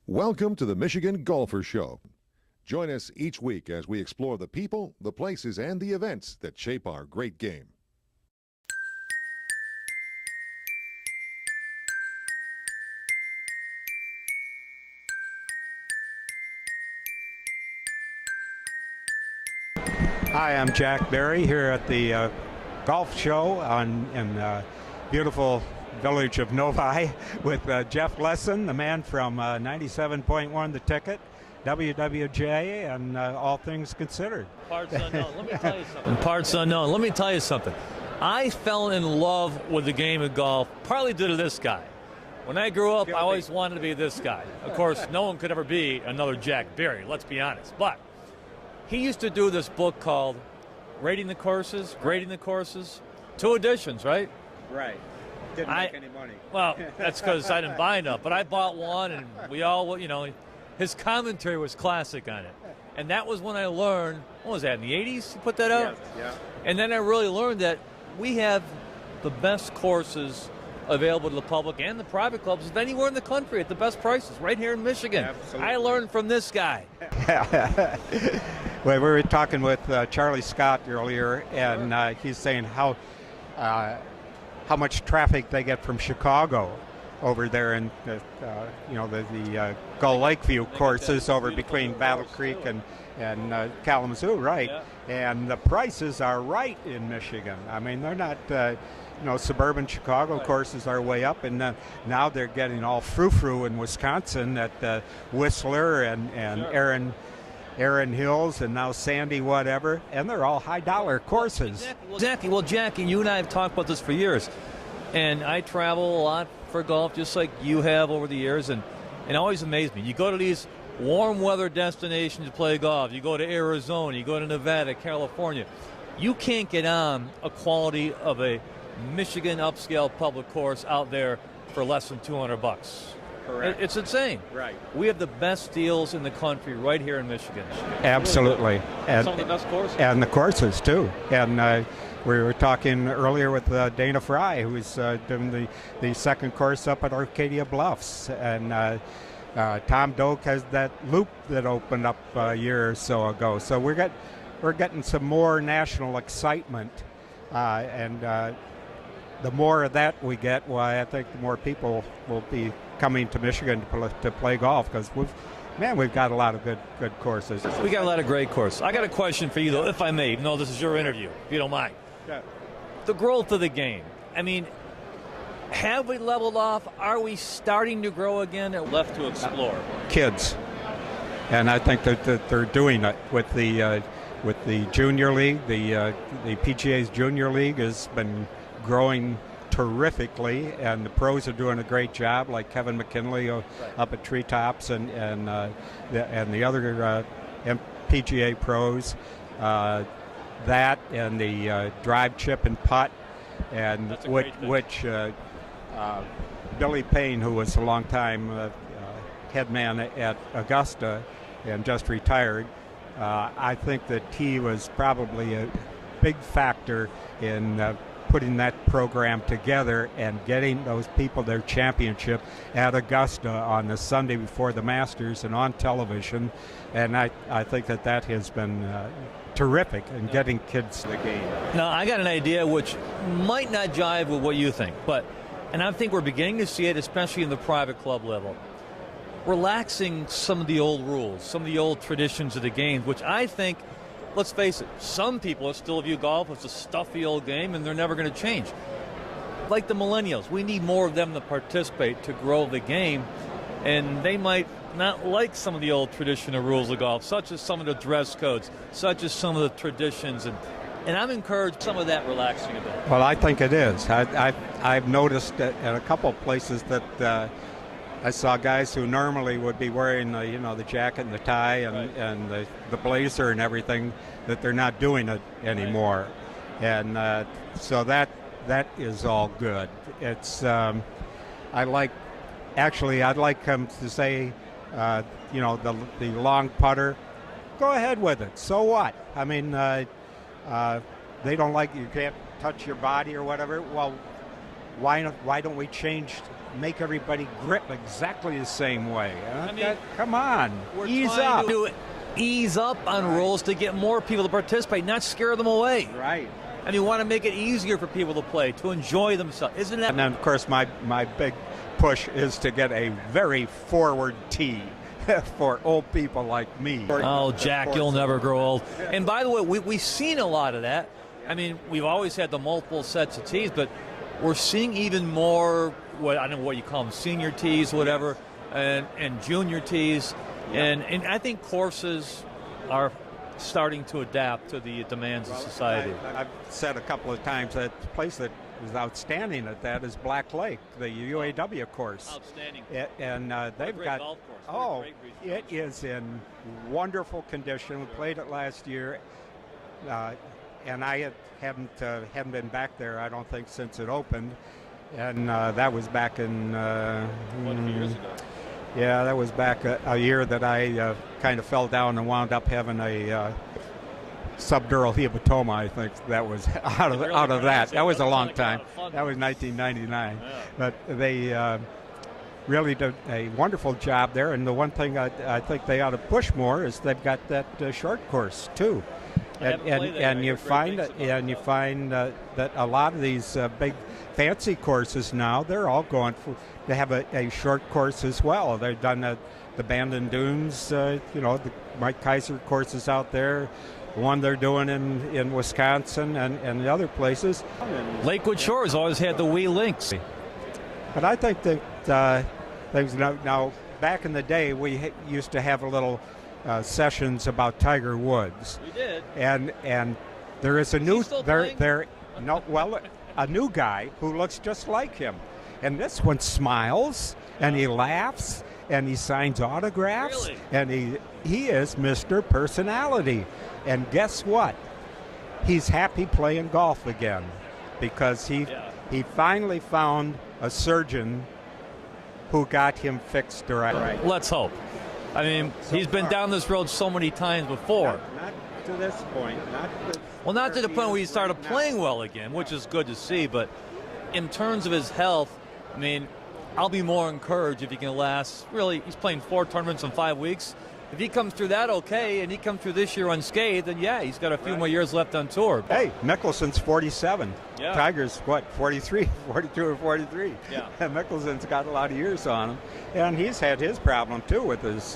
Welcome to the Michigan Golfer Show. Join us each week as we explore the people, the places, and the events that shape our great game. Hi, I'm Jack Berry here at the golf show in beautiful village of Novi with Jeff Lesson, the man from 97.1 The Ticket, WWJ, and All Things Considered. Parts unknown. Let me tell you something. Parts unknown. Let me tell you something. I fell in love with the game of golf partly due to this guy. When I grew up, I always wanted to be this guy. Of course, no one could ever be another Jack Berry, let's be honest. But he used to do this book called Grading the Courses. Two editions, right? Right. Didn't make any money. Well, that's because I didn't buy enough. But I bought one, and we all, his commentary was classic on it. And that was when I learned, what was that, in the 80s you put that out? Yeah. And then I really learned that we have the best courses available to the public and the private clubs of anywhere in the country at the best prices, right here in Michigan. Absolutely. I learned from this guy. Well, we were talking with Charlie Scott earlier, and he's saying how much traffic they get from Chicago over there in the Gull Lakeview courses over between Battle Creek and Kalamazoo, right? Yeah. And the prices are right in Michigan. I mean, they're not, suburban Chicago courses are way up, and now they're getting all frou-frou in Wisconsin at Whistler and Sure. Aaron Hills, and now Sandy whatever, and they're all high-dollar courses. Exactly. Well, Jackie, you and I have talked about this for years, and I travel a lot for golf, just like you have over the years, and it always amazed me. You go to these warm weather destinations to play golf. You go to Arizona, you go to Nevada, California. You can't get on a quality of a Michigan upscale public course out there for less than $200. Correct. It's insane. Right. We have the best deals in the country right here in Michigan. Absolutely. And some of the best courses. And the courses, too. And we were talking earlier with Dana Fry, who's doing the second course up at Arcadia Bluffs. And Tom Doak has that loop that opened up a year or so ago. So we're getting some more national excitement. And the more of that we get, why I think the more people will be coming to Michigan to play golf, because we've got a lot of good courses. We got a lot of great courses. I got a question for you, though, if I may, even though this is your interview, if you don't mind. Yeah. The growth of the game. I mean, have we leveled off? Are we starting to grow again and left to explore? Kids. And I think that they're doing it with the junior league. The PGA's junior league has been growing terrifically, and the pros are doing a great job, like Kevin McKinley up at Treetops and the other PGA pros. That and the drive, chip, and putt, and which Billy Payne, who was a long-time head man at Augusta and just retired, I think that he was probably a big factor in putting that program together and getting those people their championship at Augusta on the Sunday before the Masters and on television. And I think that has been terrific in getting kids the game. Now, I got an idea which might not jive with what you think, and I think we're beginning to see it, especially in the private club level. Relaxing some of the old rules, some of the old traditions of the game, which I think, let's face it, some people still view golf as a stuffy old game, and they're never going to change. Like the millennials, we need more of them to participate to grow the game, and they might not like some of the old traditional rules of golf, such as some of the dress codes, such as some of the traditions, and I'm encouraged some of that relaxing a bit. Well, I think it is. I've noticed at a couple of places that I saw guys who normally would be wearing the jacket and the tie and the blazer and everything, that they're not doing it anymore. And so that is all good. It's I'd like him to say the long putter, go ahead with it, so what? I mean, they don't like you can't touch your body or whatever. Well, why don't we make everybody grip exactly the same way? Come on, ease up. To ease up on rules to get more people to participate, not scare them away. Right. And you want to make it easier for people to play, to enjoy themselves. Isn't that? And then, of course, my big push is to get a very forward tee for old people like me. Oh, Jack, you'll never grow old. And by the way, we've seen a lot of that. I mean, we've always had the multiple sets of tees, but we're seeing even more, I don't know what you call them, senior tees, whatever, and junior tees. And I think courses are starting to adapt to the demands of society. I've said a couple of times that the place that is outstanding at that is Black Lake, the UAW course. Outstanding. And they've got golf course. It is in wonderful condition. We played it last year, and I haven't been back there, I don't think, since it opened, and that was back in 20 years ago. Yeah, that was back a year that I kind of fell down and wound up having a subdural hematoma. I think that was out of that. That was a long time. That was 1999. Yeah. But they really did a wonderful job there. And the one thing I think they ought to push more is they've got that short course too. And you find that a lot of these big fancy courses now, they're all going to have a short course as well. They've done the Bandon Dunes, the Mike Kaiser courses out there, the one they're doing in Wisconsin and the other places. Lakewood Shores always had the wee links. But I think that things now back in the day, we used to have a little sessions about Tiger Woods. We did. And there is a new a new guy who looks just like him. And this one smiles and he laughs and he signs autographs. Really? And he is Mr. Personality. And guess what? He's happy playing golf again because he finally found a surgeon who got him fixed right. Let's hope. I mean, he's been down this road so many times before. Not to this point. Not to the point where he started playing well again, which is good to see. But in terms of his health, I mean, I'll be more encouraged if he can last. Really, he's playing 4 tournaments in 5 weeks. If he comes through that okay, and he comes through this year unscathed, then yeah, he's got a few more years left on tour. Hey, Mickelson's 47. Yeah. Tiger's, 42 or 43. Yeah. And Mickelson's got a lot of years on him. And he's had his problem, too, with his,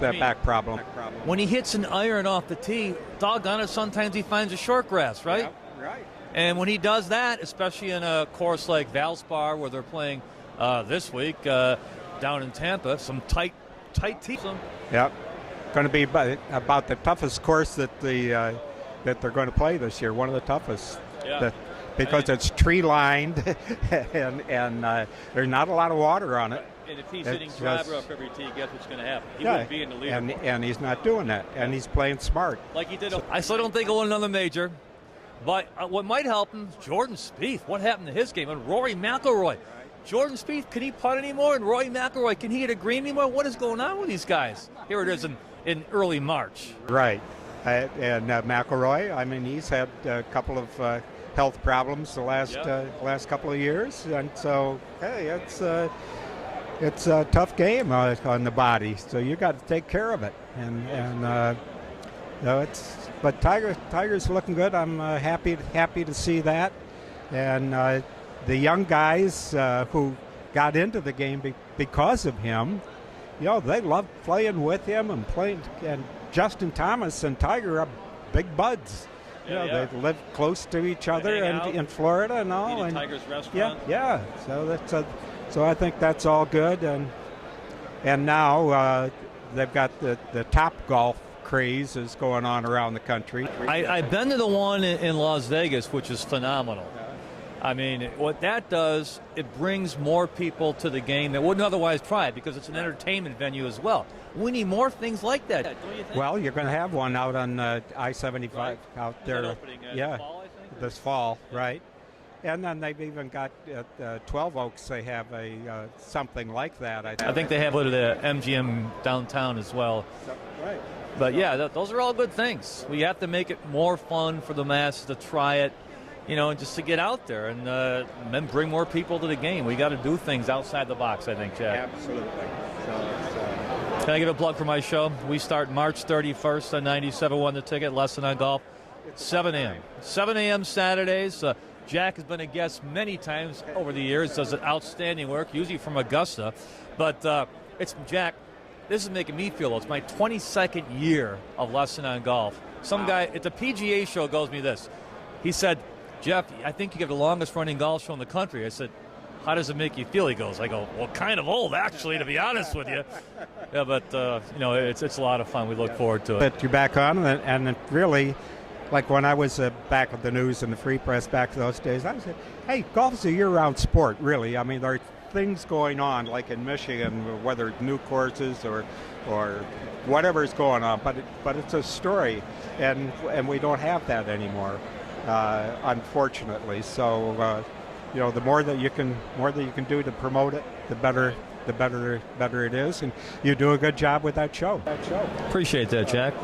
back problem. When he hits an iron off the tee, doggone it, sometimes he finds a short grass, right? Yeah, right. And when he does that, especially in a course like Valspar, where they're playing this week down in Tampa, some tight tees. Yep. Going to be about the toughest course that they're going to play this year. One of the toughest. Yeah. Because it's tree lined and there's not a lot of water on it. And if he's hitting driver off every tee, guess what's going to happen? He wouldn't be in the lead. And he's not doing that. And he's playing smart. Like he did. I still don't think he'll win another major. But what might help him is Jordan Spieth. What happened to his game? And Rory McIlroy. Jordan Spieth, can he putt anymore? And Rory McIlroy, can he hit a green anymore? What is going on with these guys? Here it is in early March. Right. And McIlroy, I mean, he's had a couple of health problems the last couple of years. And so, hey, it's a tough game on the body. So you got to take care of it. But Tiger's looking good. I'm happy to see that. And the young guys who got into the game because of him, they love playing with him and Justin Thomas and Tiger are big buds. They live close to each other and in Florida and all. And Tiger's restaurant. Yeah. So I think that's all good. And now they've got the Top Golf craze is going on around the country. I've been to the one in Las Vegas, which is phenomenal. I mean, what that does, it brings more people to the game that wouldn't otherwise try it because it's an entertainment venue as well. We need more things like that, don't you think? Well, you're going to have one out on I-75 out there. Opening, fall, I think? This fall, right? And then they've even got at 12 Oaks, they have something like that. I think they have it at MGM downtown as well. Right. But yeah, those are all good things. We have to make it more fun for the masses to try it. just to get out there and then bring more people to the game. We got to do things outside the box, I think, Jack. Absolutely. Can I give a plug for my show? We start March 31st on 97.1 The Ticket, Lesson on Golf, 7 a.m. 7 a.m. Saturdays. Jack has been a guest many times over the years, does outstanding work, usually from Augusta. But it's Jack, this is making me feel old. It's my 22nd year of Lesson on Golf. Some guy at the PGA show goes me this. He said, Jeff, I think you have the longest running golf show in the country. I said, how does it make you feel? He goes, I go, well, kind of old, actually, to be honest with you. Yeah, but, it's a lot of fun. We look forward to it. But you're back on, and it really, like when I was back at the news and the Free Press back those days, I said, hey, golf's a year-round sport, really. I mean, there are things going on, like in Michigan, whether it's new courses or whatever's going on, but it's a story, and we don't have that anymore, unfortunately. So, the more that you can do to promote it, the better it is, and you do a good job with that show. Appreciate that, Jack.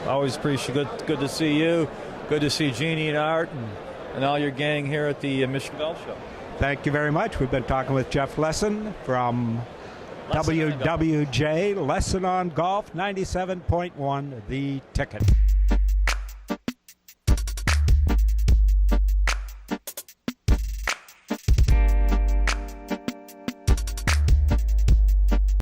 Always appreciate. Good to see you. Good to see Jeannie and Art and all your gang here at the Michigan Golf Show. Thank you very much. We've been talking with Jeff Lesson from WWJ Lesson on Golf 97.1 The Ticket.